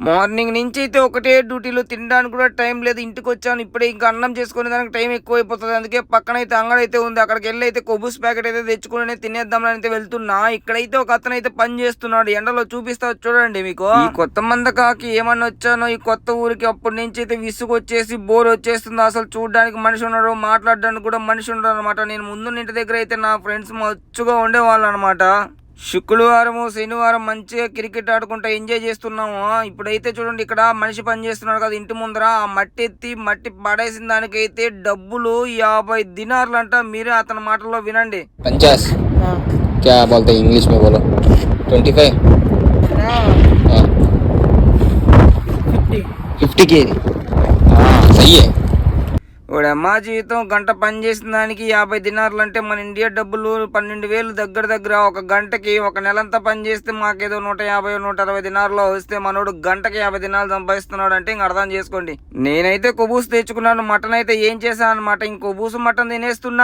Morning నుంచి అయితే ఒకటే డ్యూటీలో తినడానికి కూడా టైం లేదు. ఇంటికి వచ్చాను ఇప్పుడే, ఇంకా అన్నం చేసుకునే దానికి టైం ఎక్కువైపోతుంది. అందుకే పక్కన అయితే అంగడి అయితే ఉంది, అక్కడికి వెళ్ళి అయితే కొబ్బుస్ ప్యాకెట్ అయితే తెచ్చుకుని తినేద్దామని అయితే వెళ్తున్నా. ఇక్కడైతే ఒక అతను అయితే పని చేస్తున్నాడు, ఎండలో చూపిస్తా చూడండి మీకు. ఈ కొత్త మందకాకి ఏమన్నా వచ్చానో ఈ కొత్త ఊరికి, అప్పటి నుంచి అయితే విసుగు వచ్చేసి బోర్ వచ్చేస్తుంది. అసలు చూడడానికి మనిషి ఉన్నాడు, మాట్లాడడానికి కూడా మనిషి ఉన్నాడు అనమాట. నేను ముందు ఇంటి దగ్గర అయితే నా ఫ్రెండ్స్ మచ్చుగా ఉండేవాళ్ళు అనమాట. శుక్రవారము శనివారం మంచిగా క్రికెట్ ఆడుకుంటా ఎంజాయ్ చేస్తున్నాము. ఇప్పుడైతే చూడండి, ఇక్కడ మనిషి పని చేస్తున్నాడు కదా ఇంటి ముందర, ఆ మట్టి ఎత్తి మట్టి పడేసిన దానికైతే డబ్బులు 50 దినార్లు అంట. మీరే అతని మాటల్లో వినండి. 50 क्या बोलते हैं इंग्लिश में बोलो 25 50 के सही है. మా జీవితం గంట పని చేసిన దానికి 50 దినార్లు అంటే మన ఇండియా డబ్బులు 12,000 దగ్గర దగ్గర. ఒక గంటకి ఒక నెలంతా పని చేస్తే మాకేదో 150 160 దినార్లు వస్తే మనోడు గంటకి 50 దినాలు సంపాదిస్తున్నాడు అంటే ఇంక అర్థం చేసుకోండి. నేనైతే కొబూస్ తెచ్చుకున్నాను, మటన్ అయితే ఏం చేశాను అనమాట. ఇంక కొబూసు మటన్ తినేస్తున్నా.